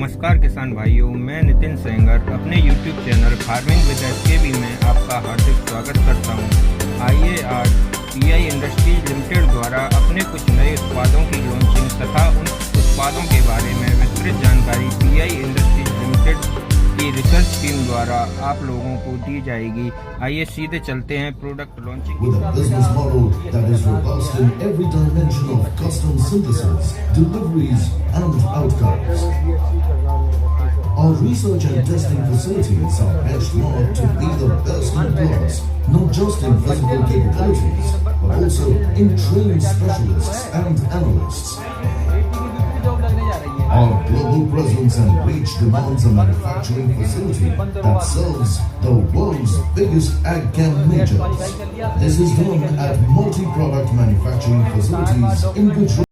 नमस्कार किसान भाइयों, मैं नितिन सेंगर अपने YouTube channel farming with SKB में आपका हार्दिक स्वागत करता हूं। आइए आज पीआई इंडस्ट्रीज लिमिटेड द्वारा अपने कुछ नए उत्पादों की लॉन्चिंग तथा उन उत्पादों के बारे में विस्तृत जानकारी पीआई इंडस्ट्रीज लिमिटेड की रिसर्च टीम द्वारा आप लोगों को दी जाएगी। आइए सीधे चलते हैं product launching. With a business model that is robust in every dimension of custom synthesis, deliveries, and outcomes. Our research and testing facilities are benchmarked to be the best in class, not just in physical capabilities, but also in trained specialists and analysts. Our global presence and reach demands a manufacturing facility that serves the world's biggest ag chem majors. This is done at multi-product manufacturing facilities in Gujarat.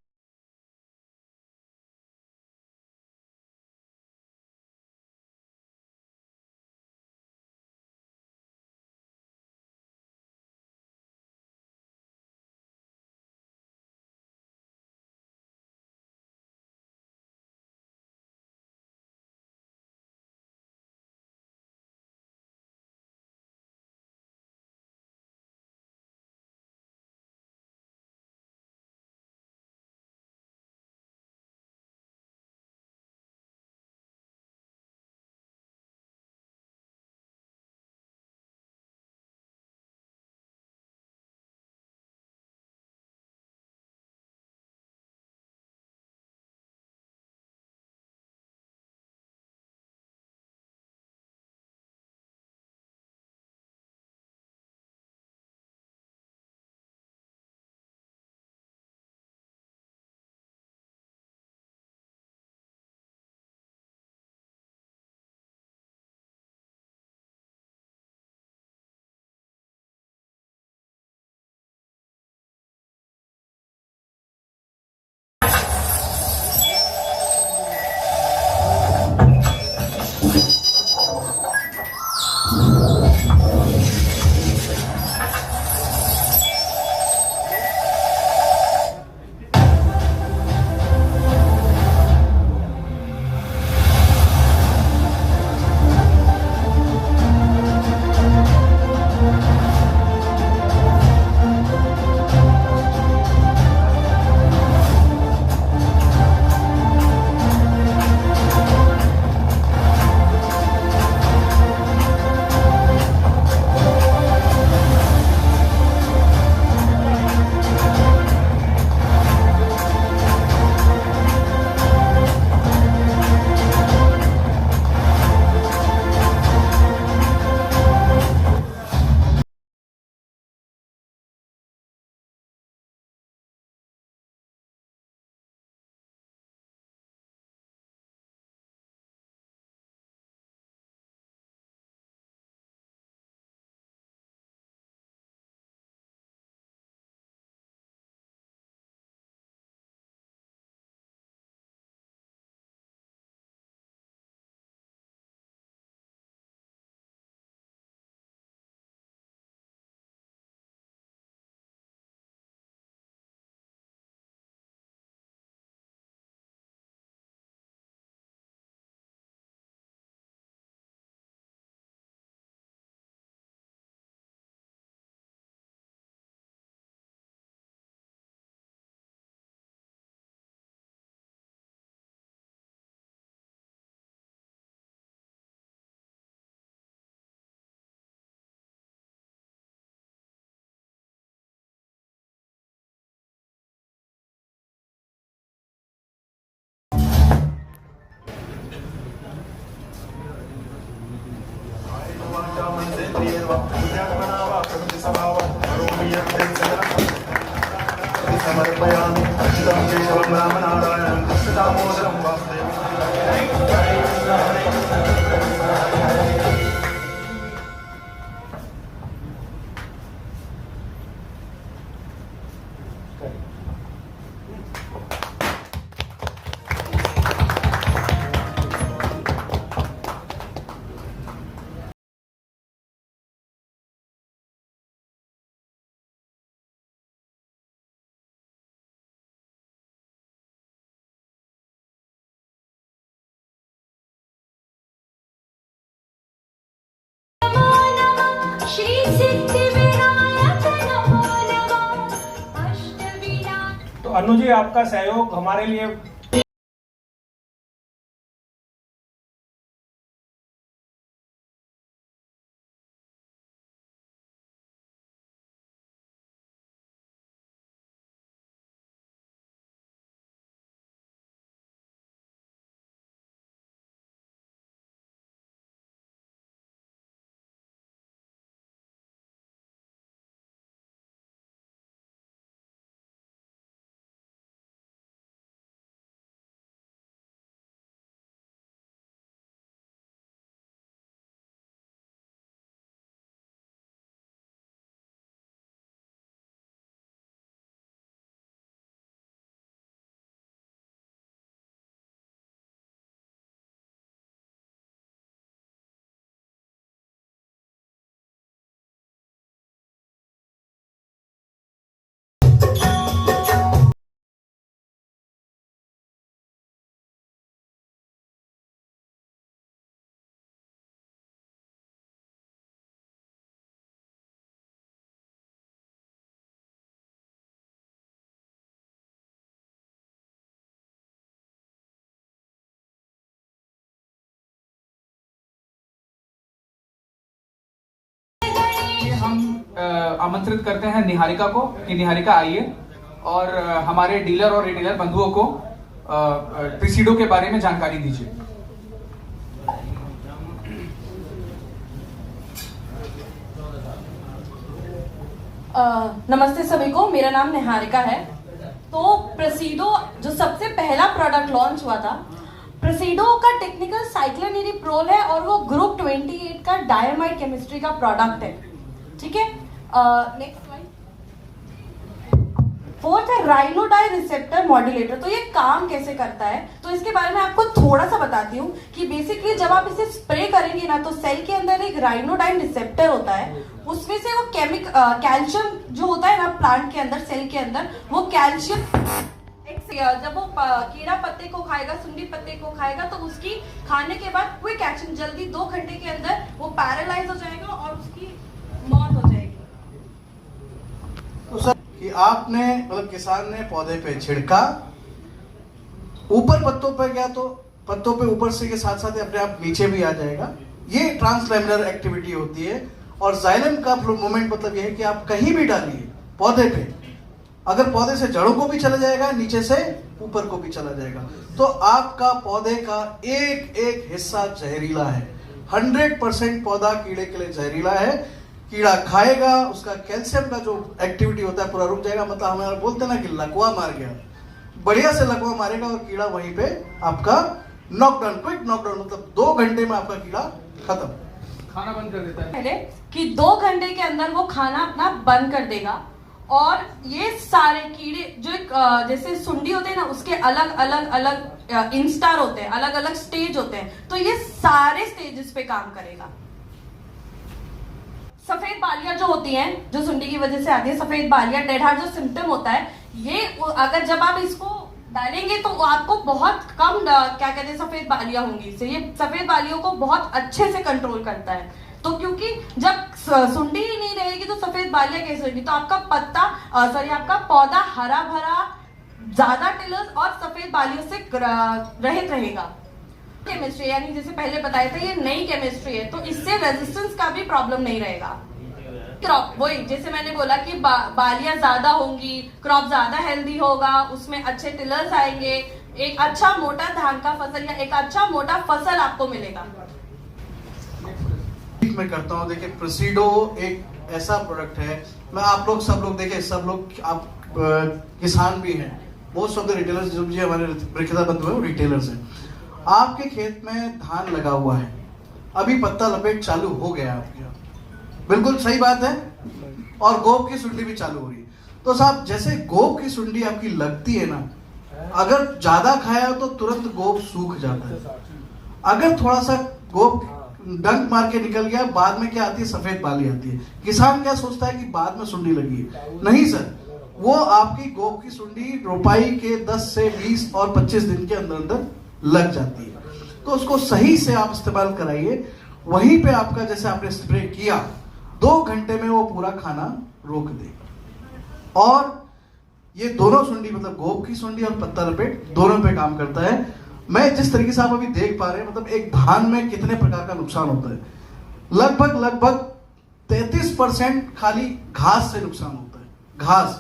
समर्पयामि अच्युतं केशवं रामनारायणं कृष्ण दामोदरं वासुदेवं। अनु जी, आपका सहयोग हमारे लिए हम आमंत्रित करते हैं निहारिका को कि निहारिका आइए और हमारे डीलर और रिटेलर बंधुओं को प्रिसीडो के बारे में जानकारी दीजिए। नमस्ते सभी को, मेरा नाम निहारिका है। तो प्रेसिडो जो सबसे पहला प्रोडक्ट लॉन्च हुआ था, प्रेसिडो का टेक्निकल साइक्लोनिरिप्रोल है और वो ग्रुप 28 का डायमाइड केमिस्ट्री का प्रोडक्ट है। ठीक है, नेक्स्ट स्लाइड। फोर्थ है राइनोडाइन रिसेप्टर मॉड्यूलेटर। तो ये काम कैसे करता है, तो इसके बारे में आपको थोड़ा सा बताती हूँ कि बेसिकली जब आप इसे स्प्रे करेंगे ना, तो सेल के अंदर एक राइनोडाइन रिसेप्टर होता है, उसमें से वो कैल्शियम जो होता है ना प्लांट के अंदर, सेल के अंदर, वो कैल्शियम जब वो कीड़ा पत्ते को खाएगा, सुंडी पत्ते को खाएगा, तो उसकी खाने के बाद क्विक एक्शन, जल्दी 2 घंटे के अंदर वो पैरालाइज हो जाएगा और उसकी मौत हो जाएगी। तो सर कि आपने मतलब किसान ने पौधे पे छिड़का, ऊपर पत्तों पे गया तो पत्तों पे ऊपर से के साथ साथ अपने आप नीचे भी आ जाएगा। ये ट्रांसलैमिनर एक्टिविटी होती है। और जाइलम का मूवमेंट मतलब ये है कि आप कहीं भी डालिए पौधे पे, अगर पौधे से जड़ों को भी चला जाएगा, नीचे से ऊपर को भी चला जाएगा। तो आपका पौधे का एक एक हिस्सा जहरीला है। 100% पौधा कीड़े के लिए जहरीला है। कीड़ा खाएगा, उसका कैल्शियम का जो एक्टिविटी होता है पूरा रुक जाएगा। मतलब हमारा बोलते ना कि लकवा मार गया, बढ़िया से लकवा मारेगा और कीड़ा वहीं पे आपका नॉकडाउन, क्विक नॉकडाउन, मतलब 2 घंटे में आपका कीड़ा खत्म, खाना बंद कर देता है। पहले कि 2 घंटे के अंदर वो खाना अपना बंद कर देगा। और ये सारे कीड़े जो जैसे सुंडी होते हैं ना, उसके अलग अलग अलग इंस्टार होते हैं, अलग अलग स्टेज होते हैं, तो ये सारे स्टेजेस पे काम करेगा। सफेद बालियां जो होती हैं, जो सुंडी की वजह से आती है, सफेद बालियां, डेड हार्ट जो सिम्टम होता है, ये अगर जब आप इसको डालेंगे तो आपको बहुत कम क्या कहते हैं सफेद बालियां होंगी इससे। ये सफेद बालियों को बहुत अच्छे से कंट्रोल करता है। तो क्योंकि जब सुंडी ही नहीं रहेगी तो सफेद बालियां कैसे होगी, तो आपका आपका पौधा हरा भरा, ज्यादा टिलर्स और सफेद बालियों से रहित रहेगा। केमिस्ट्री यानी जैसे पहले बताया था, ये नई केमिस्ट्री है, तो इससे रेजिस्टेंस का भी प्रॉब्लम नहीं रहेगा। क्रॉप वही जैसे मैंने बोला कि बालियां ज्यादा होंगी, क्रॉप ज्यादा हेल्दी होगा, उसमें अच्छे टिलर्स आएंगे, एक अच्छा मोटा धान का फसल या एक अच्छा मोटा फसल आपको मिलेगा। मैं करता हूँ, देखिए प्रेसिडो एक ऐसा प्रोडक्ट है, मैं आप लोग सब लोग देखिए, सब लोग आप किसान भी हैं, मोस्ट ऑफ द रिटेलर्स जो भी हमारे विक्रेता बंधु हैं वो रिटेलर्स हैं। आपके खेत में धान लगा हुआ है, अभी पत्ता लपेट चालू हो गया आपके यहाँ, बिल्कुल सही बात है, और गोब की सुंडी भी चालू हो रही है। तो साहब जैसे गोब की सुंडी आपकी लगती है ना, अगर ज्यादा खाया तो तुरंत गोब सूख जाता है। अगर थोड़ा सा गोब डंक मार के निकल गया, बाद में क्या आती है, सफेद बाली आती है। किसान क्या सोचता है कि बाद में सुंडी लगी है, नहीं सर, वो आपकी गोब की सुंडी रोपाई के 10 से 20 और 25 दिन के अंदर अंदर लग जाती है। तो उसको सही से आप इस्तेमाल कराइए। वहीं पे आपका जैसे आपने स्प्रे किया, 2 घंटे में वो पूरा खाना रोक देगा। और ये दोनों सुंडी मतलब गोब की सुंडी और पत्ता लपेट दोनों पे काम करता है। मैं जिस तरीके से आप अभी देख पा रहे हैं, मतलब एक धान में कितने प्रकार का नुकसान होता है, लगभग 33% खाली घास से नुकसान होता है। घास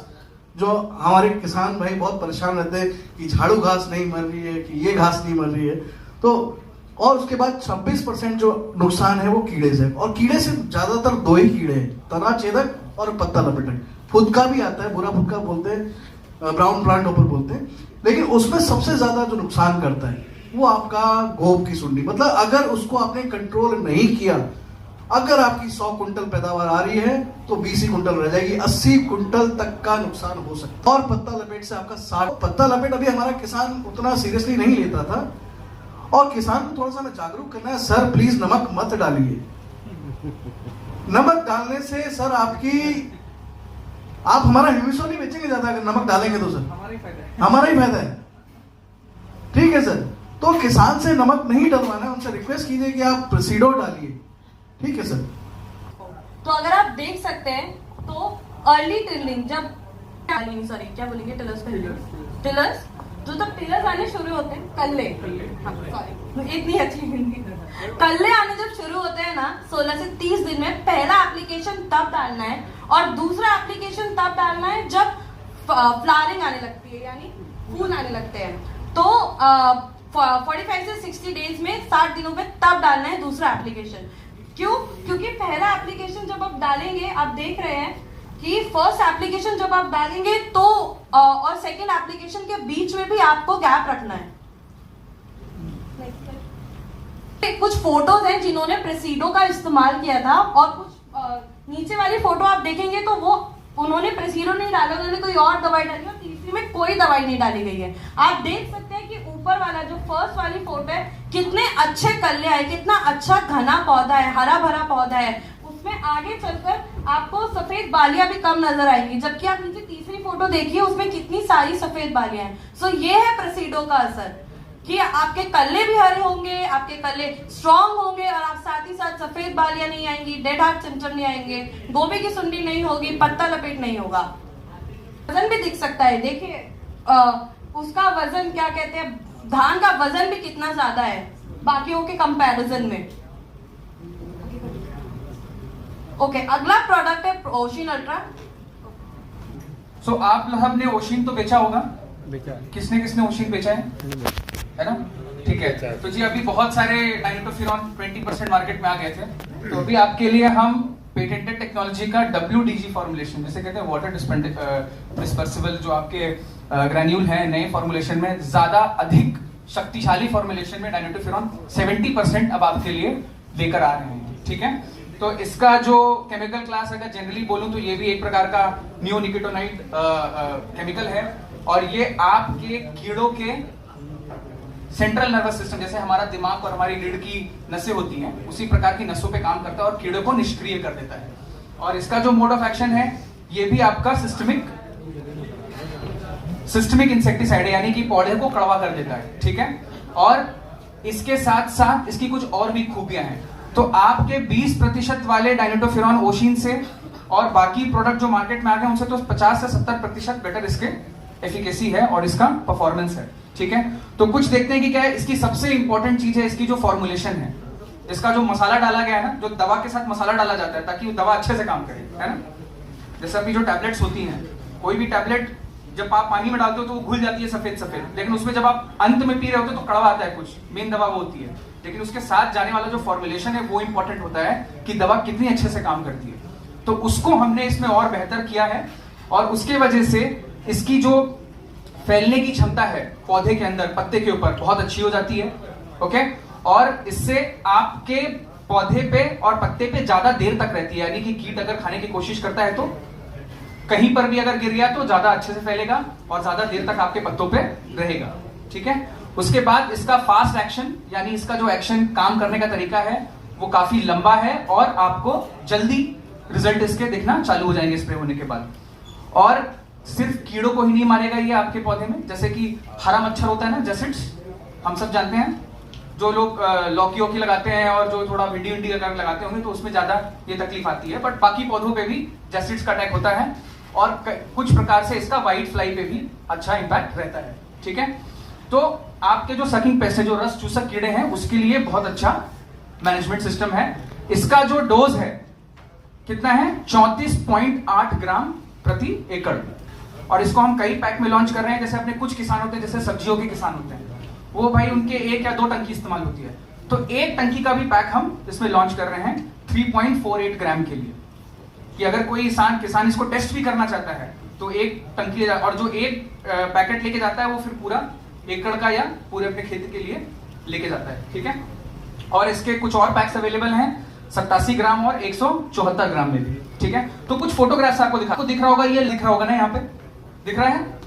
जो हमारे किसान भाई बहुत परेशान रहते हैं कि झाड़ू घास नहीं मर रही है, कि ये घास नहीं मर रही है, तो और उसके बाद 26% जो नुकसान है वो कीड़े से, और कीड़े से ज्यादातर दो ही कीड़े हैं, तना छेदक और पत्ता लपेटक। फुदका भी आता है, बुरा फुदका बोलते हैं, ब्राउन प्लांट ऊपर बोलते हैं, लेकिन उसमें सबसे ज्यादा जो नुकसान करता है वो आपका गोब की सुंडी। मतलब अगर उसको आपने कंट्रोल नहीं किया, अगर आपकी 100 कुंटल पैदावार आ रही है तो 20 ही कुंटल रह जाएगी, 80 कुंटल तक का नुकसान हो सकता है। और पत्ता लपेट से आपका 60। पत्ता लपेट अभी हमारा किसान उतना सीरियसली नहीं लेता था, और किसान को थोड़ा सा हमें जागरूक करना है, सर प्लीज नमक मत डालिए। नमक डालने से सर आप हमारा ह्यूमिसो नहीं बेचेंगे ज्यादा, अगर नमक डालेंगे तो सर हमारा ही फायदा है। ठीक है सर, तो किसान से नमक नहीं डलवाना है, उनसे रिक्वेस्ट कीजिए कि आप प्रेसिडो डालिए। ठीक है सर। तो अगर आप देख सकते हैं तो अर्ली टिलिंग जब सॉरी क्या बोलेंगे टिलर्स जो तब टिलर्स आने शुरू होते हैं, कल्ले, हाँ सॉरी इतनी अच्छी हिंदी, कल्ले आने जब शुरू होते हैं ना 16 से 30 दिन में पहला एप्लीकेशन तब डालना है, और दूसरा एप्लीकेशन तब डालना है जब फ्लावरिंग आने लगती है, यानी फूल आने लगते हैं। तो 45 से 60 डेज में 60 दिनों में तब डालना है दूसरा एप्लीकेशन। क्यों? क्योंकि पहला एप्लीकेशन जब आप डालेंगे, आप देख रहे हैं कि फर्स्ट एप्लीकेशन जब आप डालेंगे तो और सेकंड एप्लीकेशन के बीच में भी आपको गैप रखना है। कुछ फोटोज हैं जिन्होंने प्रेसिडो का इस्तेमाल किया था, और कुछ नीचे वाली फोटो आप देखेंगे तो वो उन्होंने प्रेसिडो नहीं डाला, उन्होंने कोई और दवाई डाली, और तीसरी में कोई दवाई नहीं डाली गई है। आप देख सकते हैं कि ऊपर वाला जो फर्स्ट वाली फोटो है, कितने अच्छे कल्ले आए, कितना अच्छा घना पौधा है, हरा भरा पौधा है, उसमें आगे चलकर आपको सफेद बालियां भी कम नजर आएंगी, जबकि आप नीचे तीसरी फोटो देखिए उसमें कितनी सारी सफेद बालियां हैं। सो ये है प्रेसिडो का असर, कि आपके कल्ले भी हरे होंगे, आपके कल्ले स्ट्रॉन्ग होंगे, और आप साथ ही साथ सफेद बालियां नहीं आएंगी, डेड हार्ट सिम्टम नहीं आएंगे, गोभी की सुंडी नहीं होगी, पत्ता लपेट नहीं होगा। वजन भी दिख सकता है, देखिए उसका वजन क्या कहते हैं, धान का वजन भी कितना ज्यादा है बाकियों के कंपैरिजन में। ओके, अगला प्रोडक्ट है ओशिन अल्ट्रा। सो आप लोग ने ओशिन तो बेचा होगा, किसने किसने ओशिन बेचा है ना? ठीक है, तो जी अभी बहुत सारे डायनिटोफिरॉन 20% मार्केट में आ गए थे, तो अभी आपके लिए हम पेटेंटेड टेक्नोलॉजी का WDG फॉर्मुलेशन, जैसे कहते हैं वाटर डिस्पर्सिबल, जो आपके ग्रैन्यूल है, नए फॉर्मुलेशन में ज्यादा अधिक शक्तिशाली फॉर्मुलेशन में डायनिटोफिरॉन 70% अब आपके लिए लेकर आ रहे हैं। ठीक है, तो इसका जो केमिकल क्लास अगर जनरली बोलूं तो ये भी एक प्रकार का नियोनिकोटिनोइड केमिकल है, और ये आपके कीड़ों के सेंट्रल नर्वस सिस्टम, जैसे हमारा दिमाग और हमारी रीढ़ की नसें होती हैं, उसी प्रकार की नसों पे काम करता है और कीड़ों को निष्क्रिय कर देता है। और इसका जो मोड ऑफ एक्शन है ये भी आपका सिस्टमिक इंसेक्टिसाइड है, यानी कि पौधे को कड़वा कर देता है। ठीक है, और इसके साथ साथ इसकी कुछ और भी खूबियां हैं। तो आपके 20% वाले डायनिटोफिरॉन ओशिन से और बाकी प्रोडक्ट जो मार्केट में आ गए उनसे तो 50 से 70% बेटर इसके एफिकेसी है और इसका परफॉर्मेंस है। ठीक है, तो कुछ देखते हैं कि क्या है। इसकी सबसे इंपॉर्टेंट चीज है इसकी जो फॉर्मुलेशन है, इसका जो मसाला डाला गया है ना, जो दवा के साथ मसाला डाला जाता है ताकि वो दवा अच्छे से काम करे, है ना। जैसे अभी जो टैबलेट्स होती हैं, कोई भी टैबलेट जब आप पानी में डालते हो तो वो घुल जाती है सफेद सफेद, लेकिन उसमें जब आप अंत में पी रहे होते हो तो कड़वा आता है, कुछ मेन दवा वो होती है, लेकिन उसके साथ जाने वाला जो फॉर्मुलेशन है वो इंपॉर्टेंट होता है कि दवा कितनी अच्छे से काम करती है। तो उसको हमने इसमें और बेहतर किया है, और उसके वजह से इसकी जो फैलने की क्षमता है पौधे के अंदर, पत्ते के ऊपर, बहुत अच्छी हो जाती है। ओके, और इससे आपके पौधे पे और पत्ते पे ज्यादा देर तक रहती है, यानी कि कीट अगर खाने की कोशिश करता है तो कहीं पर भी अगर गिर गया तो ज्यादा अच्छे से फैलेगा और ज्यादा देर तक आपके पत्तों पे रहेगा। ठीक है, उसके बाद इसका फास्ट एक्शन, यानी इसका जो एक्शन काम करने का तरीका है वो काफी लंबा है और आपको जल्दी रिजल्ट इसके दिखना चालू हो जाएंगे स्प्रे होने के बाद। और सिर्फ कीड़ों को ही नहीं मारेगा ये आपके पौधे में, जैसे कि हरा मच्छर होता है ना, जैसिड्स, हम सब जानते हैं, जो लोग लौकी वोकी लगाते हैं और जो थोड़ा भिंडी विंडी अगर लगाते होंगे तो उसमें ज्यादा ये तकलीफ आती है, बट बाकी पौधों पे भी जैसिड्स का अटैक होता है और कुछ प्रकार से इसका वाइट फ्लाई पे भी अच्छा इंपैक्ट रहता है, ठीक है। तो आपके जो सकिंग पेस्ट है, जो रस चूसक कीड़े हैं, उसके लिए बहुत अच्छा मैनेजमेंट सिस्टम है। इसका जो डोज है कितना है, 34.8 ग्राम प्रति एकड़, और इसको हम कई पैक में लॉन्च कर रहे हैं। जैसे अपने कुछ किसान होते हैं, जैसे सब्जियों के किसान होते हैं, वो भाई उनके 1 या 2 टंकी इस्तेमाल होती है, तो 1 टंकी का भी पैक हम इसमें लॉन्च कर रहे हैं 3.48 ग्राम के लिए, कि अगर कोई किसान इसको टेस्ट भी करना चाहता है तो 1 टंकी, और जो 1 पैकेट लेके जाता है वो फिर पूरा एकड़ का या पूरे अपने खेती के लिए लेके जाता है, ठीक है। और इसके कुछ और पैक्स अवेलेबल हैं 87 ग्राम और 174 ग्राम में भी, ठीक है। तो कुछ फोटोग्राफ्स आपको दिख रहा होगा, ये लिख रहा होगा ना, यहाँ पे दिख रहा है,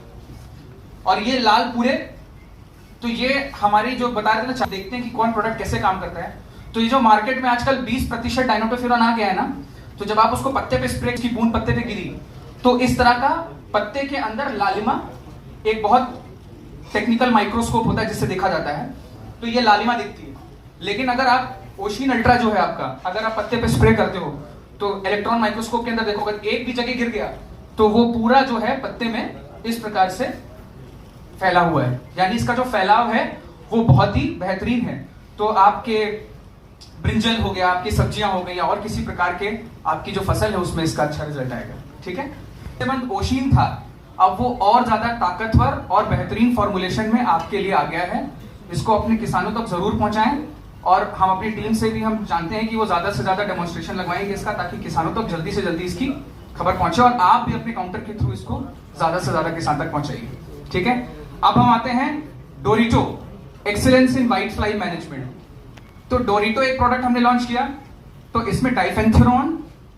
और ये लाल पूरे, तो ये हमारी जो बता रहे थे ना, देखते हैं कि कौन प्रोडक्ट कैसे काम करता है। तो ये जो मार्केट में आजकल 20% डायनोटोफिरॉन आ गया है ना, तो जब आप उसको पत्ते पे स्प्रे की बूंद पत्ते पे गिरी, तो इस तरह का पत्ते के अंदर लालिमा, एक बहुत टेक्निकल माइक्रोस्कोप होता है जिससे देखा जाता है, तो ये लालिमा दिखती है। लेकिन अगर आप ओशिन अल्ट्रा जो है आपका, अगर आप पत्ते पे स्प्रे करते हो तो इलेक्ट्रॉन माइक्रोस्कोप के अंदर देखोगे, एक भी जगह गिर गया तो वो पूरा जो है पत्ते में इस प्रकार से फैला हुआ है, यानी इसका जो फैलाव है वो बहुत ही बेहतरीन है। तो आपके ब्रिंजल हो गया, आपकी सब्जियां हो गई, और किसी प्रकार के आपकी जो फसल है उसमें इसका अच्छा रिजल्ट आएगा, ठीक है। ओशिन था, अब वो और ज्यादा ताकतवर और बेहतरीन फॉर्मुलेशन में आपके लिए आ गया है। इसको अपने किसानों तक जरूर पहुंचाएं, और हम अपनी टीम से भी हम जानते हैं कि वो ज्यादा से ज्यादा डेमोन्स्ट्रेशन लगवाएंगे इसका, ताकि किसानों तक जल्दी से जल्दी इसकी खबर पहुंचे, और आप भी अपने काउंटर के थ्रू इसको ज्यादा से ज्यादा किसान तक पहुंचाइए, ठीक है। अब हम आते हैं डोरिटो excellence in white fly management. तो डोरिटो एक प्रोडक्ट हमने लॉन्च किया, तो इसमें डाइफेंथुरॉन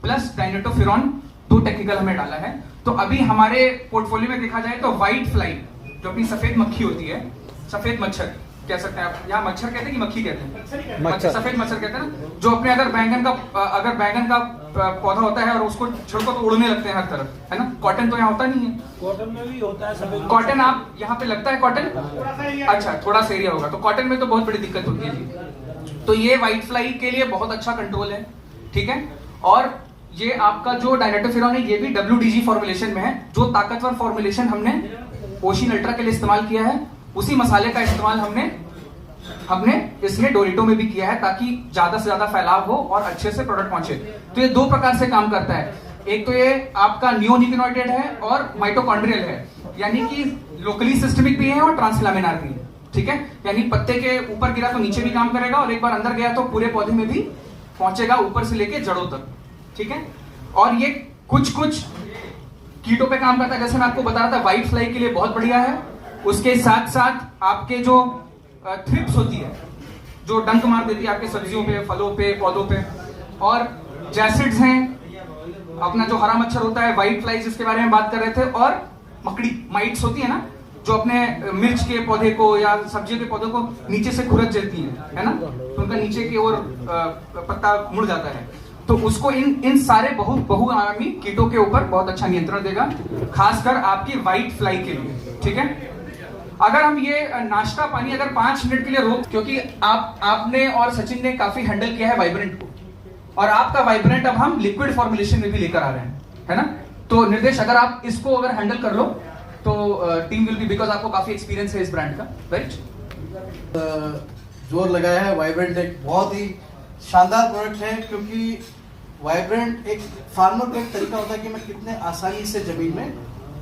प्लस डायनोटोफिरॉन 2 टेक्निकल हमने डाला है। तो अभी हमारे पोर्टफोलियो में देखा जाए तो व्हाइट फ्लाई, जो अपनी सफेद मक्खी होती है, सफेद मच्छर कह सकते हैं आप, यहाँ मच्छर कहते हैं कि मक्खी कहते हैं, मच्छर, सफेद मच्छर कहते हैं ना, जो अपने अगर बैंगन का पौधा होता है और उसको छिड़को तो उड़ने लगते हैं हर तरफ, है ना। कॉटन तो यहाँ होता नहीं है, कॉटन में भी होता है सफेद, कॉटन आप यहाँ पे लगता है कॉटन, अच्छा थोड़ा सा एरिया होगा, तो कॉटन में तो बहुत बड़ी दिक्कत होती है जी। तो ये व्हाइट फ्लाई के लिए बहुत अच्छा कंट्रोल है, ठीक है। और ये आपका जो डायनोटोफिरॉन है, ये भी WDG फॉर्मुलेशन में है। जो ताकतवर फॉर्मुलेशन हमने ओशिन अल्ट्रा के लिए इस्तेमाल किया है, उसी मसाले का इस्तेमाल हमने इसमें डोरिटो में भी किया है, ताकि ज्यादा से ज्यादा फैलाव हो और अच्छे से प्रोडक्ट पहुंचे। तो ये 2 प्रकार से काम करता है, एक तो ये आपका नियोनिकोटिनोइड है और माइटोकॉन्ड्रियल है, यानी कि लोकली सिस्टमिक भी है और ट्रांसलामिनार भी है, ठीक है। यानी पत्ते के ऊपर गिरा तो नीचे भी काम करेगा, और एक बार अंदर गया तो पूरे पौधे में भी पहुंचेगा, ऊपर से लेके जड़ों तक, ठीक है। और ये कुछ कीटों पे काम करता है, जैसे मैं आपको बता रहा था व्हाइट फ्लाई के लिए बहुत बढ़िया है। उसके साथ साथ आपके जो थ्रिप्स होती है, जो डंक मार देती है आपके सब्जियों पे, फलों पे, पौधों पे, और जैसिड्स हैं, अपना जो हरा मच्छर होता है, व्हाइट फ्लाई जिसके बारे में बात कर रहे थे, और मकड़ी माइट्स होती है ना, जो अपने मिर्च के पौधे को या सब्जियों के पौधों को नीचे से खुरच देती है ना, तो उनका नीचे की ओर पत्ता मुड़ जाता है, तो उसको इन सारे बहुआयामी कीटों के ऊपर बहुत अच्छा नियंत्रण देगा, खासकर आपकी व्हाइट फ्लाई के लिए, ठीक है। अगर हम ये नाश्ता पानी अगर 5 मिनट के लिए रोक, क्योंकि आपने और सचिन ने काफी हैंडल किया है वाइब्रेंट को, और आपका वाइब्रेंट अब हम लिक्विड फॉर्मुलेशन में भी लेकर आ रहे हैं, है ना। तो निर्देश, अगर आप इसको अगर हैंडल कर लो तो टीम विल बी, बिकॉज आपको काफी एक्सपीरियंस है इस ब्रांड का, राइट। जोर लगाया है। वाइब्रेंट एक बहुत ही शानदार प्रोडक्ट है, क्योंकि वाइब्रेंट एक फार्मर का एक तरीका होता है कि मैं कितने आसानी से जमीन में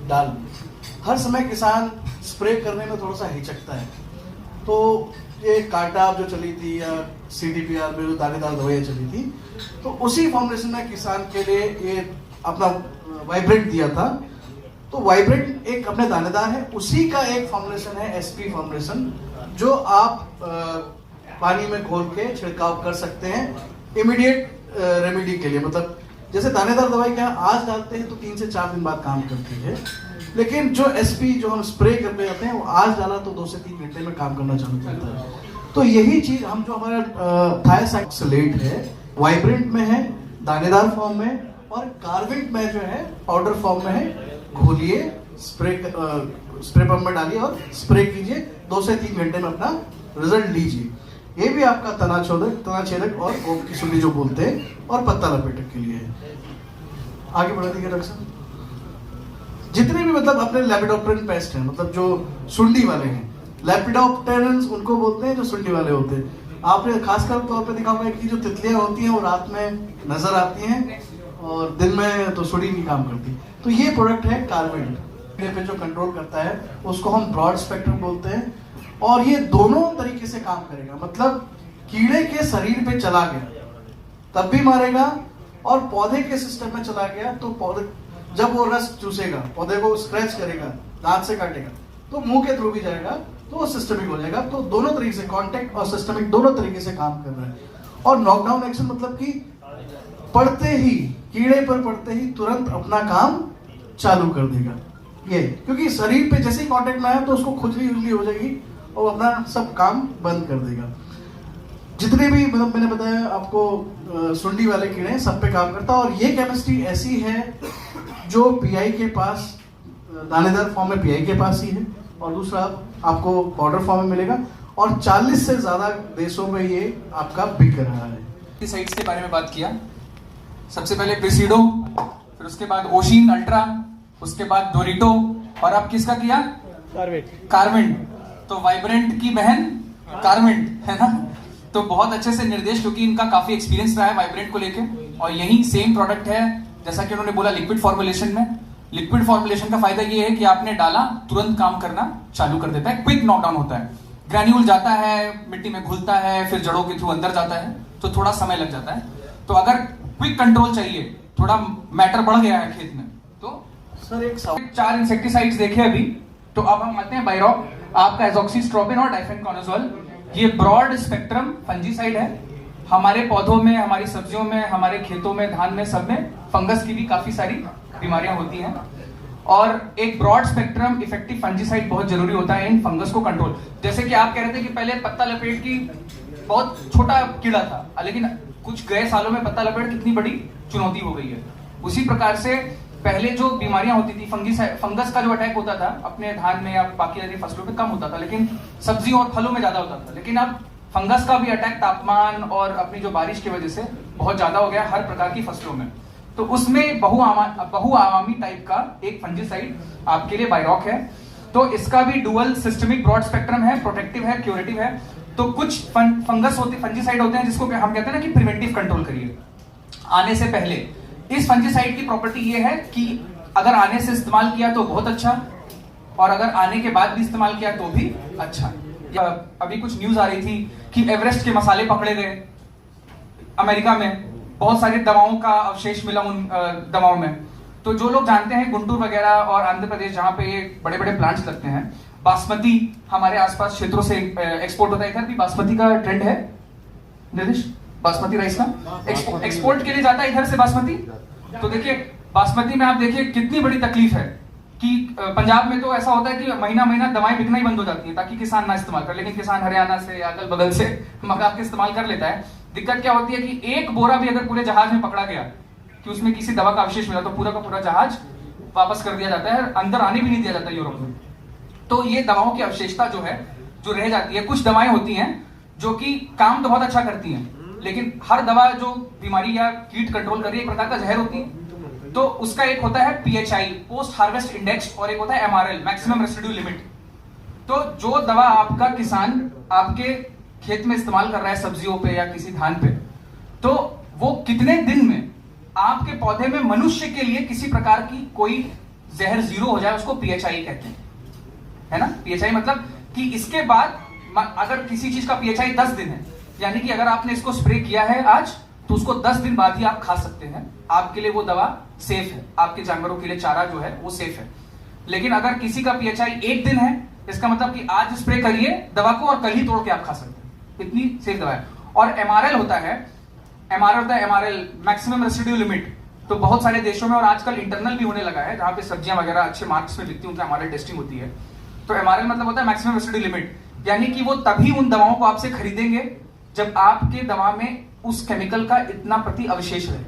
डाल दूं। हर समय किसान स्प्रे करने में थोड़ा सा हिचकता है, तो ये काटा जो चली थी या CDPR में जो दानेदार दवाइयाँ चली थी, तो उसी फॉर्मुलेशन में किसान के लिए ये अपना वाइब्रेंट दिया था। तो वाइब्रेंट एक अपने दानेदार है, उसी का एक फॉर्मुलेशन है SP फॉर्मुलेशन, जो आप पानी में घोल के छिड़काव कर सकते हैं इमीडिएट रेमेडी के लिए। मतलब जैसे दानेदार दवाई क्या आज डालते हैं तो 3 से 4 दिन बाद काम करती है, लेकिन जो SP जो हम स्प्रे करते जाते हैं वो आज डाला तो 2 से 3 घंटे में काम करना चालू करता है। तो यही चीज हम जो हमारा थायोसाइक्लेट है, वाइब्रेंट में है दानेदार फॉर्म में, और कार्विंट में जो है पाउडर फॉर्म में है। घोलिए, स्प्रे पंप में डालिए और स्प्रे कीजिए, 2 से 3 घंटे में अपना रिजल्ट लीजिए। ये भी आपका तनाछेदक और गोप की सुंडी जो बोलते हैं, और पत्ता लपेटक के लिए है। आगे बढ़ा दीजिए डॉक्टर साहब। जितने भी मतलब अपने लेपिडोप्टेरन पेस्ट हैं, मतलब जो सुंडी वाले हैं, लेपिडोप्टेरन्स उनको बोलते हैं जो सुंडी वाले होते हैं। आपने खासकर तौर पे देखा होगा कि जो तितलियां होती हैं वो रात में नजर आती हैं और दिन में तो सुंडी नहीं काम करती। तो ये प्रोडक्ट है कार्वेंट पे जो कंट्रोल करता है उसको हम ब्रॉड स्पेक्ट्रम बोलते हैं, और ये दोनों तरीके से काम करेगा। मतलब कीड़े के शरीर पे चला गया तब भी मारेगा, और पौधे के सिस्टम में चला गया तो पौधे जब वो रस चूसेगा, पौधे को स्क्रैच करेगा, दांत से काटेगा, तो मुंह के थ्रू भी जाएगा तो वो सिस्टमिक हो जाएगा। तो दोनों तरीके से कॉन्टेक्ट और सिस्टमिक दोनों तरीके से काम कर रहा है। और नॉकडाउन एक्शन मतलब कि पड़ते ही, कीड़े पर पड़ते ही तुरंत अपना काम चालू कर देगा ये, क्योंकि शरीर पे जैसे ही कांटेक्ट में आया तो उसको खुजली उजली हो जाएगी और अपना सब काम बंद कर देगा। जितने भी मतलब मैंने बताया आपको सुंडी वाले कीड़े सब पे काम करता है। और ये केमिस्ट्री ऐसी है जो पीआई के पास, दानेदार फॉर्म में पीआई के पास ही है, और दूसरा आपको पाउडर फॉर्म में मिलेगा, और 40 से ज्यादा देशों में ये आपका बिक रहा है। साइट्स के बारे में बात किया, सबसे पहले प्रिसीडो, फिर उसके बाद ओशिन अल्ट्रा, उसके बाद डोरिटो, और अब किसका किया? कार्वेंट। तो वाइब्रेंट की बहन कार्वेंट है ना। तो बहुत अच्छे से निर्देश, क्योंकि इनका काफी एक्सपीरियंस रहा है वाइब्रेंट को लेके, और यही सेम प्रोडक्ट है जैसा कि उन्होंने बोला लिक्विड फॉर्मुलेशन में। लिक्विड फॉर्मुलेशन का फायदा ये है कि आपने डाला तुरंत काम करना चालू कर देता है, क्विक नॉकडाउन होता है। ग्रैन्यूल जाता है, मिट्टी में घुलता है, फिर जड़ों के थ्रू अंदर जाता है, तो थोड़ा समय लग जाता है। तो अगर क्विक कंट्रोल चाहिए, थोड़ा मैटर बढ़ गया है खेत में, तो सर एक सवाल, 4 इंसेक्टिसाइड्स देखे अभी। तो अब हम आते हैं बायरॉक, आपका एजॉक्सीस्ट्रोबिन और डाइफेनकोनाजोल। ये ब्रॉड स्पेक्ट्रम फंजीसाइड है। हमारे पौधों में, हमारी सब्जियों में, हमारे खेतों में, धान में, सब में फंगस की भी काफी सारी बीमारियां होती हैं, और एक ब्रॉड स्पेक्ट्रम इफेक्टिव फंजीसाइड बहुत जरूरी होता है इन फंगस को कंट्रोल। जैसे कि आप कह रहे थे कि पहले पत्ता लपेट की बहुत छोटा कीड़ा था, लेकिन कुछ गए सालों में पत्ता लपेट कितनी बड़ी चुनौती हो गई है। उसी प्रकार से पहले जो बीमारियां होती थी, फंगस का जो अटैक होता था अपने धान में या बाकी सारी फसलों पे कम होता था, लेकिन सब्जियों और फलों में ज्यादा होता था। लेकिन अब फंगस का भी अटैक तापमान और अपनी जो बारिश की वजह से बहुत ज्यादा हो गया हर प्रकार की फसलों में। तो उसमें बहुआयामी टाइप का एक फंजीसाइड आपके लिए बायरॉक है। तो इसका भी डुअल सिस्टमिक ब्रॉड स्पेक्ट्रम है, प्रोटेक्टिव है, क्यूरेटिव है। तो कुछ फंजीसाइड होते हैं जिसको हम कहते हैं ना कि प्रिवेंटिव कंट्रोल करिए आने से पहले। इस फंजीसाइड की प्रॉपर्टी ये है कि अगर आने से इस्तेमाल किया तो बहुत अच्छा, और अगर आने के बाद भी इस्तेमाल किया तो भी अच्छा। अभी कुछ न्यूज आ रही थी कि एवरेस्ट के मसाले पकड़े गए अमेरिका में, बहुत सारी दवाओं का अवशेष मिला उन दवाओं में। तो जो लोग जानते हैं गुंटूर वगैरह और आंध्र प्रदेश जहां पे बड़े बड़े प्लांट्स लगते हैं, बासमती हमारे आसपास क्षेत्रों से एक्सपोर्ट होता है। इधर भी बासमती का ट्रेंड है निर्देश, बासमती राइस का एक्सपोर्ट के लिए जाता है इधर से बासमती। तो देखिए बासमती में आप देखिए कितनी बड़ी तकलीफ है कि पंजाब में तो ऐसा होता है कि महीना महीना दवाएं बिकना ही बंद हो जाती है ताकि किसान ना इस्तेमाल कर, लेकिन किसान हरियाणा से या अगल बगल से मंगा के इस्तेमाल कर लेता है। दिक्कत क्या होती है कि एक बोरा भी अगर पूरे जहाज में पकड़ा गया कि उसमें किसी दवा का अवशेष मिला तो पूरा का पूरा जहाज वापस कर दिया जाता है, अंदर आने भी नहीं दिया जाता यूरोप में। तो ये दवाओं की अवशेषता जो है जो रह जाती है। कुछ दवाएं होती हैं जो कि काम तो बहुत अच्छा करती हैं, लेकिन हर दवा जो बीमारी या कीट कंट्रोल कर रही है एक प्रकार का जहर होती है। तो उसका एक होता है PHI पोस्ट हार्वेस्ट इंडेक्स, और एक होता है MRL मैक्सिमम रेसिड्यू लिमिट। तो जो दवा आपका किसान आपके खेत में इस्तेमाल कर रहा है सब्जियों पे या किसी धान पे, तो वो कितने दिन में आपके पौधे में मनुष्य के लिए किसी प्रकार की कोई जहर जीरो हो जाए, उसको PHI कहते हैं, है ना। PHI मतलब कि इसके बाद अगर किसी चीज का PHI 10 दिन है, यानी कि अगर आपने इसको स्प्रे किया है आज तो उसको 10 दिन बाद ही आप खा सकते हैं, आपके लिए वो दवा सेफ है, आपके जानवरों के लिए चारा जो है वो सेफ है। लेकिन अगर किसी का PHI 1 दिन है, इसका मतलब कि आज स्प्रे करिए दवा को और कल ही तोड़ के आप खा सकते हैं, इतनी सेफ दवा है। और MRL होता है MRL मैक्सिमम रेसिड्यू लिमिट। तो बहुत सारे देशों में और आजकल इंटरनल भी होने लगा है जहां पे सब्जियां वगैरह अच्छे मार्क्स में बिकती है, उनका MRL टेस्टिंग होती है। तो MRL मतलब होता है मैक्सिमम रेसिड्यू लिमिट, यानी कि वो तभी उन दवाओं को आपसे खरीदेंगे जब आपके दवा में उस केमिकल का इतना प्रति अवशेष रहे।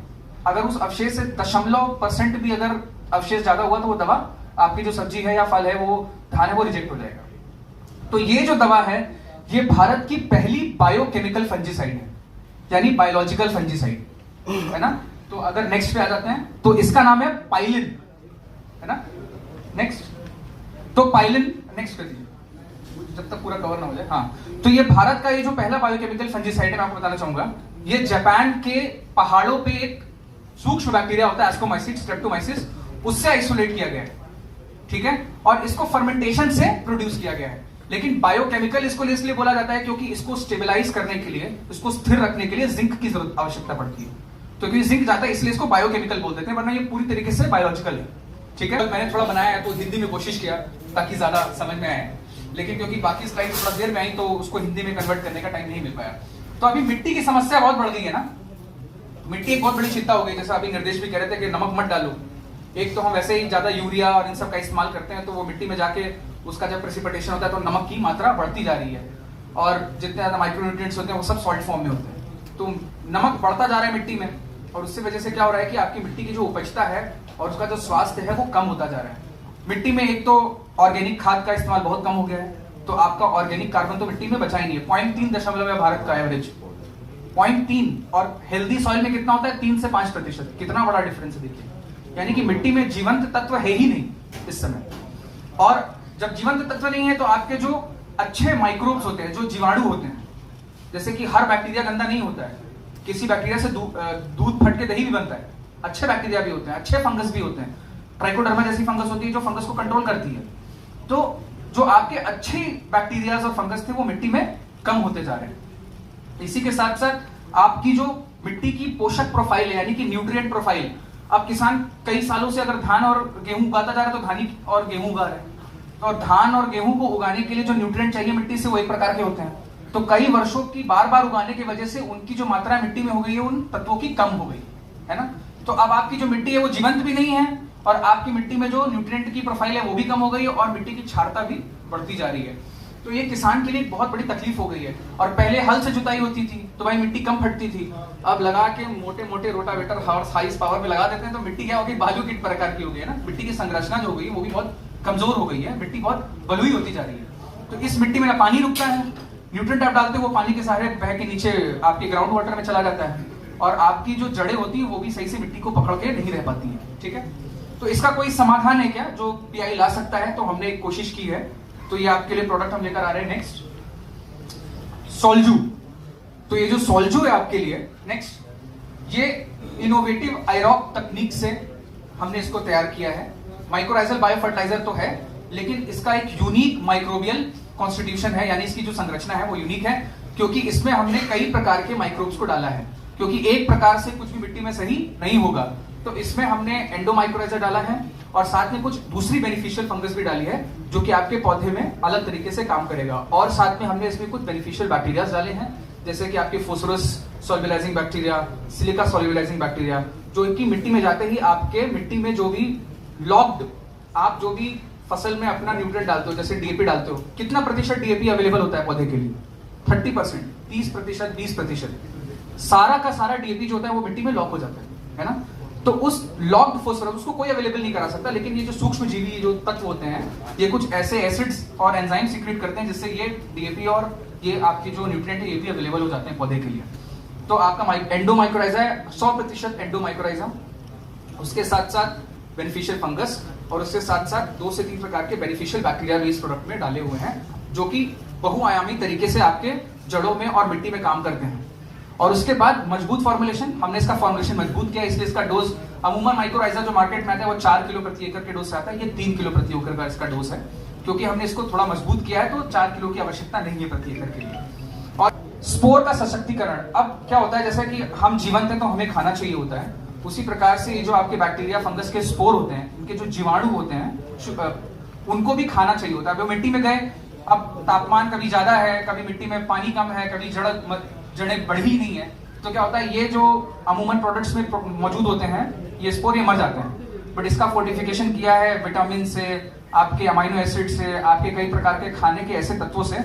अगर उस अवशेष से 0.% भी अगर अवशेष ज्यादा हुआ तो वो दवा आपकी जो सब्जी है या फल है, वो धान है, वो रिजेक्ट हो जाएगा। तो ये जो दवा है ये भारत की पहली बायोकेमिकल फंजीसाइड है, यानी बायोलॉजिकल फंजीसाइड, है ना। तो अगर नेक्स्ट पे आ जाते हैं तो इसका नाम है पाइलिन, है ना। नेक्स्ट। तो पाइलिन नेक्स्ट कर दीजिए जब तक पूरा कवर ना हो जाए। हाँ, तो ये भारत का ये जो पहला बायोकेमिकल फंजीसाइड है, मैं आपको बताना चाहूंगा, ये जापान के पहाड़ों पे एक सूक्ष्म बैक्टीरिया होता है एस्कोमाइसिस स्ट्रेप्टोमाइसिस, उससे आइसोलेट किया गया है, ठीक है, और इसको फर्मेंटेशन से प्रोड्यूस किया गया है। लेकिन बायोकेमिकल इसको इसलिए बोला जाता है क्योंकि इसको स्टेबलाइज करने के लिए, इसको स्थिर रखने के लिए जिंक की जरूरत आवश्यकता पड़ती है, तो क्योंकि जिंक जाता है इसलिए इसको बायोकेमिकल बोल देते हैं, वरना ये पूरी तरीके से बायोलॉजिकल है, ठीक है। मैंने थोड़ा बनाया है तो हिंदी में कोशिश किया ताकि ज्यादा समझ में आए, लेकिन क्योंकि बाकी स्लाइड थोड़ा देर में आई तो उसको हिंदी में कन्वर्ट करने का टाइम नहीं मिल पाया। तो अभी मिट्टी की समस्या बहुत बढ़ गई है ना, मिट्टी एक बहुत बड़ी चिंता हो गई। जैसा अभी निर्देश भी कह रहे थे कि नमक मत डालो, एक तो हम वैसे ही ज्यादा यूरिया और इन सब का इस्तेमाल करते हैं, तो वो मिट्टी में जाके उसका जब प्रेसिपिटेशन होता है तो नमक की मात्रा बढ़ती जा रही है, और जितने ज्यादा माइक्रोन्यूट्रिएंट्स होते हैं वो सब सॉल्ट फॉर्म में होते हैं, तो नमक बढ़ता जा रहा है मिट्टी में, और उससे वजह से क्या हो रहा है कि आपकी मिट्टी की जो उपजता है और उसका जो स्वास्थ्य है वो कम होता जा रहा है। मिट्टी में एक तो ऑर्गेनिक खाद का इस्तेमाल बहुत कम हो गया है, तो आपका ऑर्गेनिक कार्बन तो मिट्टी में बचा ही नहीं है। 0.3 है भारत का एवरेज, 0.3, और हेल्दी सॉइल में कितना होता है 3 से 5%। कितना बड़ा डिफरेंस है देखिए, यानी कि मिट्टी में जीवंत तत्व है ही नहीं इस समय। और जब जीवंत तत्व नहीं है तो आपके जो अच्छे माइक्रोब्स होते हैं, जो जीवाणु होते हैं, जैसे कि हर बैक्टीरिया गंदा नहीं होता है, किसी बैक्टीरिया से दूध फट के दही भी बनता है, अच्छे बैक्टीरिया भी होते हैं, अच्छे फंगस भी होते हैं, ट्राइकोडर्मा जैसी फंगस होती है जो फंगस को कंट्रोल करती है। तो जो आपके अच्छे बैक्टीरियाज और फंगस थे वो मिट्टी में कम होते जा रहे हैं। इसी के साथ साथ आपकी जो मिट्टी की पोषक प्रोफाइल है, यानी कि न्यूट्रिएंट प्रोफाइल, अब किसान कई सालों से अगर धान और गेहूं उगाता जा रहा है तो धान और गेहूं उगा रहे हैं, और धान और गेहूं को उगाने के लिए जो न्यूट्रिएंट चाहिए मिट्टी से वो एक प्रकार के होते हैं, तो कई वर्षों की बार बार उगाने की वजह से उनकी जो मात्रा मिट्टी में हो गई है उन तत्वों की कम हो गई है ना। तो अब आपकी जो मिट्टी है वो जीवंत भी नहीं है, और आपकी मिट्टी में जो न्यूट्रिएंट की प्रोफाइल है वो भी कम हो गई है, और मिट्टी की क्षारता भी बढ़ती जा रही है। तो ये किसान के लिए बहुत बड़ी तकलीफ हो गई है। और पहले हल से जुताई होती थी तो भाई मिट्टी कम फटती थी, अब लगा के मोटे मोटे रोटावेटर हॉर्स हाइस पावर में लगा देते हैं तो मिट्टी क्या हो गई, बालू की प्रकार की हो गई है ना, मिट्टी की संरचना जो हो गई वो भी बहुत कमजोर हो गई है, मिट्टी बहुत बलुई होती जा रही है। तो इस मिट्टी में ना पानी रुकता है, न्यूट्रिएंट आप डालते हो वो पानी के सहारे बह के नीचे आपके ग्राउंड वाटर में चला जाता है, और आपकी जो जड़ें होती है वो भी सही से मिट्टी को पकड़ के नहीं रह पाती है, ठीक है। तो इसका कोई समाधान है क्या जो पीआई ला सकता है, तो हमने एक कोशिश की है, तो ये आपके लिए प्रोडक्ट हम लेकर आ रहे हैं। नेक्स्ट सोल्जू। तो ये जो सोल्जू है आपके लिए नेक्स्ट, ये इनोवेटिव आयरॉक तकनीक से हमने इसको तैयार किया है। माइक्रोराइजल बायो फर्टिलाइजर तो है, लेकिन इसका एक यूनिक माइक्रोबियल कॉन्स्टिट्यूशन है, यानी इसकी जो संरचना है वो यूनिक है, क्योंकि इसमें हमने कई प्रकार के माइक्रोब्स को डाला है, क्योंकि एक प्रकार से कुछ भी मिट्टी में सही नहीं होगा। तो इसमें हमने एंडोमाइक्रोराइजर डाला है, और साथ में कुछ दूसरी बेनिफिशियल फंगस भी डाली है जो कि आपके पौधे में अलग तरीके से काम करेगा। और साथ में हमने इसमें कुछ बेनिफिशियल बैक्टीरिया डाले हैं, जैसे कि आपके फोस्फोरस सॉल्युलाइजिंग बैक्टीरिया, सिलिका सॉल्युलाइजिंग बैक्टीरिया, जो इनकी मिट्टी में जाते ही आपके मिट्टी में जो भी लॉक्ड, आप जो भी फसल में अपना न्यूट्रिएंट डालते हो, जैसे डीएपी डालते हो, कितना प्रतिशत डीएपी अवेलेबल होता है पौधे के लिए? 30%, 30%, 20%, सारा का सारा डीएपी जो होता है वो मिट्टी में लॉक हो जाता है ना। तो उस लॉक्ड फोस्फोरस उसको कोई अवेलेबल नहीं करा सकता, लेकिन ये जो सूक्ष्म जीवी जो तत्व होते हैं ये कुछ ऐसे एसिड्स और एंजाइम सीक्रेट करते हैं जिससे ये डीएपी और ये आपकी जो न्यूट्रिएंट है ये भी अवेलेबल हो जाते हैं पौधे के लिए। तो आपका एंडोमाइक्रोराइजा है 100% एंडोमाइक्रोराइजा, उसके साथ साथ बेनिफिशियल फंगस, और उसके साथ साथ 2 से 3 प्रकार के बेनिफिशियल बैक्टीरिया भी इस प्रोडक्ट में डाले हुए हैं, जो कि बहुआयामी तरीके से आपके जड़ों में और मिट्टी में काम करते हैं। और उसके बाद मजबूत फॉर्मुलेशन, हमने इसका फॉर्मुलेशन मजबूत किया, इसलिए इसका डोज अमूमन माइक्रोराइजा जो मार्केट में आता है वो 4 किलो प्रति एकड़ के डोज से आता है, ये 3 किलो प्रति एकड़ का इसका डोज है, क्योंकि हमने इसको थोड़ा मजबूत किया है, तो 4 किलो की आवश्यकता नहीं है प्रति एकड़ के लिए। और स्पोर का सशक्तिकरण, अब क्या होता है, जैसा कि हम जीवंत हैं तो हमें खाना चाहिए होता है, उसी प्रकार से ये जो आपके बैक्टीरिया फंगस के स्पोर होते हैं, इनके जो जीवाणु होते हैं उनको भी खाना चाहिए होता है। अब मिट्टी में गए, अब तापमान कभी ज्यादा है, कभी मिट्टी में पानी कम है, कभी जड़ें बढ़ी नहीं है, तो क्या होता है ये जो अमूमन प्रोडक्ट्स में मौजूद होते हैं ये स्पोर ये मर जाते हैं। बट इसका फोर्टिफिकेशन किया है विटामिन से, आपके अमाइनो एसिड से, आपके कई प्रकार के खाने के ऐसे तत्वों से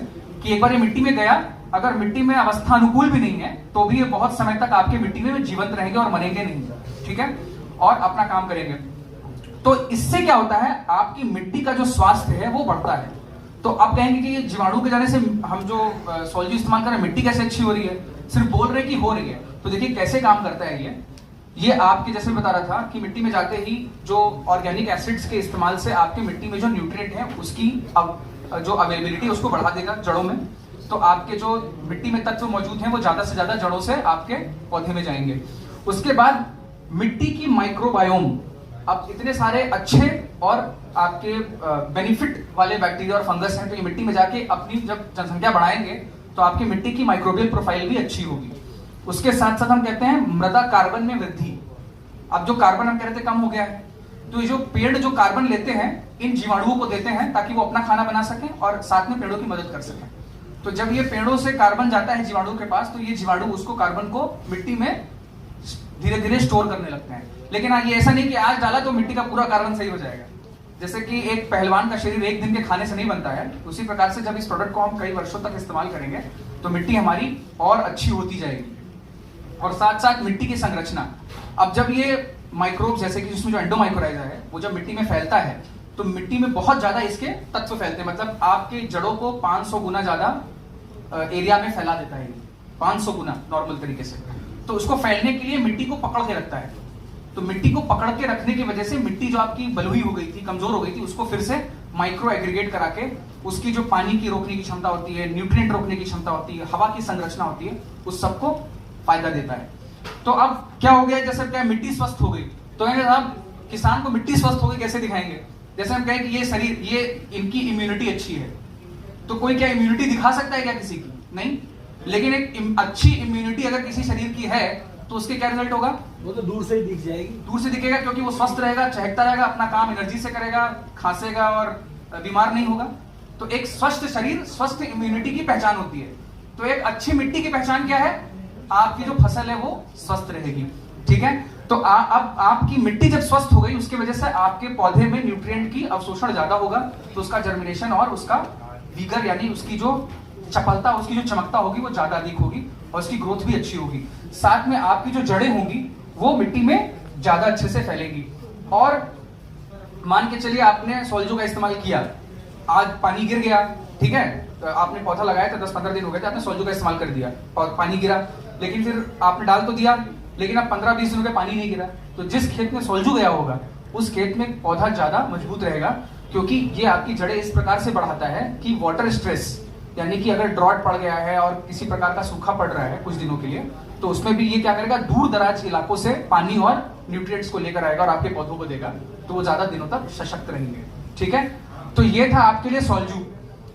कि एक बार ये मिट्टी में गया, अगर मिट्टी में अवस्था अनुकूल भी नहीं है तो भी ये बहुत समय तक आपके मिट्टी में जीवंत रहेंगे और मरेंगे नहीं, ठीक है, और अपना काम करेंगे। तो इससे क्या होता है, आपकी मिट्टी का जो स्वास्थ्य है वो बढ़ता है। तो अब कहेंगे कि ये जीवाणु के जाने से हम जो सोल्जू इस्तेमाल कर रहे हैं मिट्टी कैसे अच्छी हो रही है, सिर्फ बोल रहे हैं कि हो रही है। तो देखिए कैसे काम करता है ये। ये आपके जैसे मैं बता रहा था कि मिट्टी में जाते ही जो ऑर्गेनिक एसिड्स के इस्तेमाल से आपके मिट्टी में जो न्यूट्रिएंट है उसकी जो अवेलेबिलिटी उसको बढ़ा देगा जड़ों में। तो आपके जो मिट्टी में तत्व मौजूद हैं वो ज्यादा से ज्यादा जड़ों से आपके पौधे में जाएंगे। उसके बाद मिट्टी की माइक्रोबायोम, अब इतने सारे अच्छे और आपके बेनिफिट वाले बैक्टीरिया और फंगस हैं, तो ये मिट्टी में जाके अपनी जब जनसंख्या बढ़ाएंगे तो आपकी मिट्टी की माइक्रोबियल प्रोफाइल भी अच्छी होगी। उसके साथ साथ हम कहते हैं मृदा कार्बन में वृद्धि। अब जो कार्बन हम कह रहे थे कम हो गया है, तो ये जो पेड़ जो कार्बन लेते हैं इन जीवाणुओं को देते हैं ताकि वो अपना खाना बना सकें और साथ में पेड़ों की मदद कर सकें। तो जब ये पेड़ों से कार्बन जाता है जीवाणुओं के पास, तो ये जीवाणु उसको कार्बन को मिट्टी में धीरे धीरे स्टोर करने लगते हैं। लेकिन हाँ, ये ऐसा नहीं कि आज डाला तो मिट्टी का पूरा कार्बन सही हो जाएगा। जैसे कि एक पहलवान का शरीर एक दिन के खाने से नहीं बनता है, उसी प्रकार से जब इस प्रोडक्ट को हम कई वर्षों तक इस्तेमाल करेंगे तो मिट्टी हमारी और अच्छी होती जाएगी। और साथ साथ मिट्टी की संरचना, अब जब ये माइक्रोब जैसे कि इसमें जो एंडोमाइकोराइजा है वो जब मिट्टी में फैलता है तो मिट्टी में बहुत ज्यादा इसके तत्व फैलते हैं, मतलब आपके जड़ों को 500 गुना ज्यादा एरिया में फैला देता है, 500 गुना नॉर्मल तरीके से। तो उसको फैलने के लिए मिट्टी को पकड़ के रखता है। तो मिट्टी को पकड़ के रखने की वजह से मिट्टी जो आपकी बलुई हो गई थी, कमजोर हो गई थी, उसको फिर से माइक्रो एग्रीगेट करा के उसकी जो पानी की रोकने की क्षमता होती है, न्यूट्रिएंट रोकने की क्षमता होती है, हवा की संरचना होती है, उस सबको फायदा देता है। तो अब क्या हो गया, जैसे क्या मिट्टी स्वस्थ हो गई, तो साहब किसान को मिट्टी स्वस्थ हो गई कैसे दिखाएंगे? जैसे हम कहें कि ये शरीर, ये इनकी इम्यूनिटी अच्छी है, तो कोई क्या इम्यूनिटी दिखा सकता है क्या किसी की? नहीं। लेकिन एक अच्छी इम्यूनिटी अगर किसी शरीर की है तो उसके क्या रिजल्ट होगा? वो तो दूर से ही दिख जाएगी, दूर से दिखेगा, क्योंकि वो स्वस्थ रहेगा, चहकता रहेगा, अपना काम एनर्जी से करेगा, खांसेगा और बीमार नहीं होगा। तो एक स्वस्थ शरीर, स्वस्थ इम्यूनिटी की पहचान होती है। तो एक अच्छी मिट्टी की पहचान क्या है? आपकी जो फसल है वो स्वस्थ रहेगी। ठीक है, तो अब आपकी मिट्टी जब स्वस्थ हो गई, उसकी वजह से आपके पौधे में न्यूट्रिएंट की अवशोषण ज्यादा होगा, तो उसका जर्मिनेशन और उसका विगर यानी उसकी जो चपलता, उसकी जो चमकता होगी वो ज्यादा अधिक होगी और उसकी ग्रोथ भी अच्छी होगी। साथ में आपकी जो जड़ें होंगी वो मिट्टी में ज्यादा अच्छे से फैलेगी। और मान के चलिए आपने सोल्जो का इस्तेमाल किया, आज पानी गिर गया, ठीक है, तो आपने पौधा लगाया था, 10-15 दिन हो गए थे, आपने सोल्जो का इस्तेमाल कर दिया और पानी गिरा, लेकिन फिर आपने डाल तो दिया, लेकिन अब 15-20 दिन हो गए पानी नहीं गिरा, तो जिस खेत में सोल्जो गया होगा उस खेत में पौधा ज्यादा मजबूत रहेगा, क्योंकि ये आपकी जड़ें इस प्रकार से बढ़ाता है कि वाटर स्ट्रेस, यानी कि अगर ड्रॉट पड़ गया है और किसी प्रकार का सूखा पड़ रहा है कुछ दिनों के लिए, तो उसमें भी ये क्या करेगा, दूर दराज इलाकों से पानी और न्यूट्रिएंट्स को लेकर आएगा और आपके पौधों को देगा, तो वो ज्यादा दिनों तक सशक्त रहेंगे। ठीक है, तो ये था आपके लिए सोल्जू।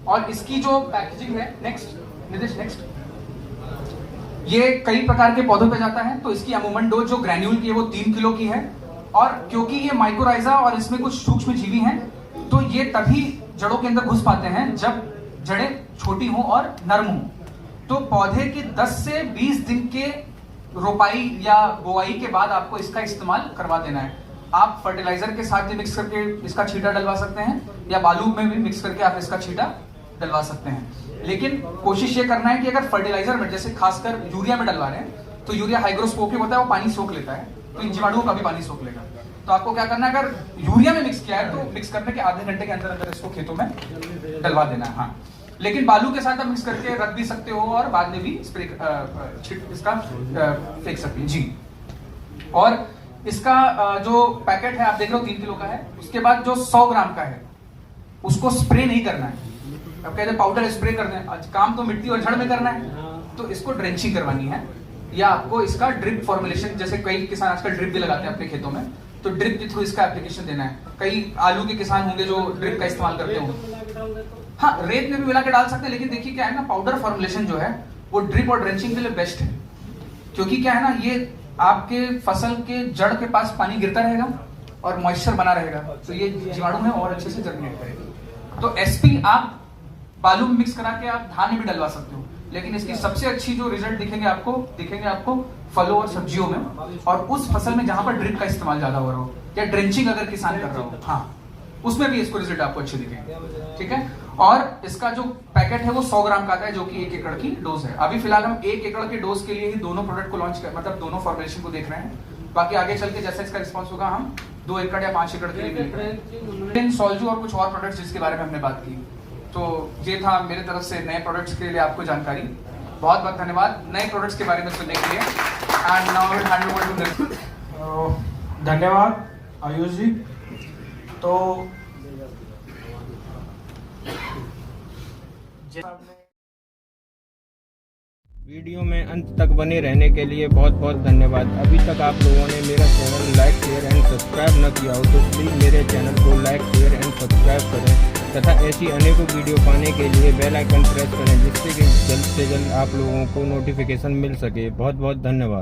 और इसकी जो पैकेजिंग है, नेक्स्ट निदेश, नेक्स्ट, ये कई प्रकार के पौधों पे जाता है। तो इसकी अमूमन डोज जो ग्रैन्यूल की है वो 3 किलो की है, और क्योंकि ये माइक्रोराइजा और इसमें कुछ सूक्ष्म जीवी हैं, तो ये तभी जड़ों के अंदर घुस पाते हैं जब जड़ें छोटी हों और नरम हों। तो पौधे के 10 से 20 दिन के रोपाई या बोआई के बाद आपको इसका इस्तेमाल करवा देना है। आप फर्टिलाइजर के साथ भी मिक्स करके इसका छींटा डलवा सकते हैं, या बालू में भी मिक्स करके आप इसका छींटा डलवा सकते हैं। लेकिन कोशिश ये करना है कि अगर फर्टिलाइजर में, जैसे खासकर यूरिया में डलवा रहे हैं, तो यूरिया हाइग्रोस्कोपिक होता है, वो पानी सोख लेता है, तो इन जीवाणुओं का भी पानी सोख लेगा। तो आपको क्या करना है, अगर यूरिया में मिक्स किया है तो मिक्स करने के आधे घंटे के अंदर अंदर इसको खेतों में डलवा देना है। हाँ, लेकिन बालू के साथ आप मिक्स करके रख भी सकते हो और बाद में भी स्प्रे इसका फेंक सकते हैं जी। और इसका जो पैकेट है आप देख रहे हो 3 किलो का है, उसके बाद जो 100 ग्राम का है उसको स्प्रे नहीं करना है। अब कहते हैं पाउडर स्प्रे करना है, आज काम तो मिट्टी और जड़ में करना है, तो इसको ड्रेंचिंग करवानी है, या आपको इसका ड्रिप फॉर्मुलेशन, जैसे कई किसान आजकल ड्रिप भी लगाते हैं अपने खेतों में, तो ड्रिप के थ्रू इसका एप्लीकेशन देना है। कई आलू के किसान होंगे जो ड्रिप का इस्तेमाल करते होंगे, हाँ रेत में भी मिला के डाल सकते हैं, लेकिन देखिए क्या है ना, पाउडर फॉर्मुलेशन जो है वो ड्रिप और ड्रेंचिंग के लिए बेस्ट है, क्योंकि क्या है ना, ये आपके फसल के जड़ के पास पानी गिरता रहेगा और मॉइस्चर बना रहेगा, तो ये जीवाणु है और अच्छे से जर्मिनेट करेगा। तो एसपी आप बालू में मिक्स करा के आप धान में भी डलवा सकते हो, लेकिन इसकी सबसे अच्छी जो रिजल्ट दिखेंगे आपको फलों और सब्जियों में, और उस फसल में जहां पर ड्रिप का इस्तेमाल ज्यादा हो रहा हो या ड्रेंचिंग अगर किसान कर रहा हो, हाँ उसमें भी इसको रिजल्ट आपको अच्छे दिखेंगे। ठीक है, और इसका जो पैकेट है वो 100 ग्राम का आता है, जो कि 1 एकड़ की डोज है। अभी फिलहाल हम 1 एकड़ के डोज के लिए ही दोनों प्रोडक्ट को लॉन्च कर, मतलब दोनों फॉर्मुलेशन को देख रहे हैं, बाकी आगे चल के जैसा इसका रिस्पॉन्स होगा हम 2 एकड़ या 5 एकड़ के लिए सोल्जू और कुछ और प्रोडक्ट्स जिसके बारे में हमने बात की। तो ये था मेरे तरफ से नए प्रोडक्ट्स के लिए आपको जानकारी। बहुत बहुत धन्यवाद नए प्रोडक्ट्स के बारे में सुनने के लिए। And now I will hand over to धन्यवाद आयुष जी। तो वीडियो में अंत तक बने रहने के लिए बहुत बहुत धन्यवाद। अभी तक आप लोगों ने मेरा channel like share and subscribe न किया हो तो प्लीज़ मेरे चैनल को लाइक शेयर एंड सब्सक्राइब करें तथा ऐसी अनेकों वीडियो पाने के लिए बेल आइकन प्रेस करें जिससे कि जल्द से जल्द आप लोगों को नोटिफिकेशन मिल सके। बहुत बहुत धन्यवाद।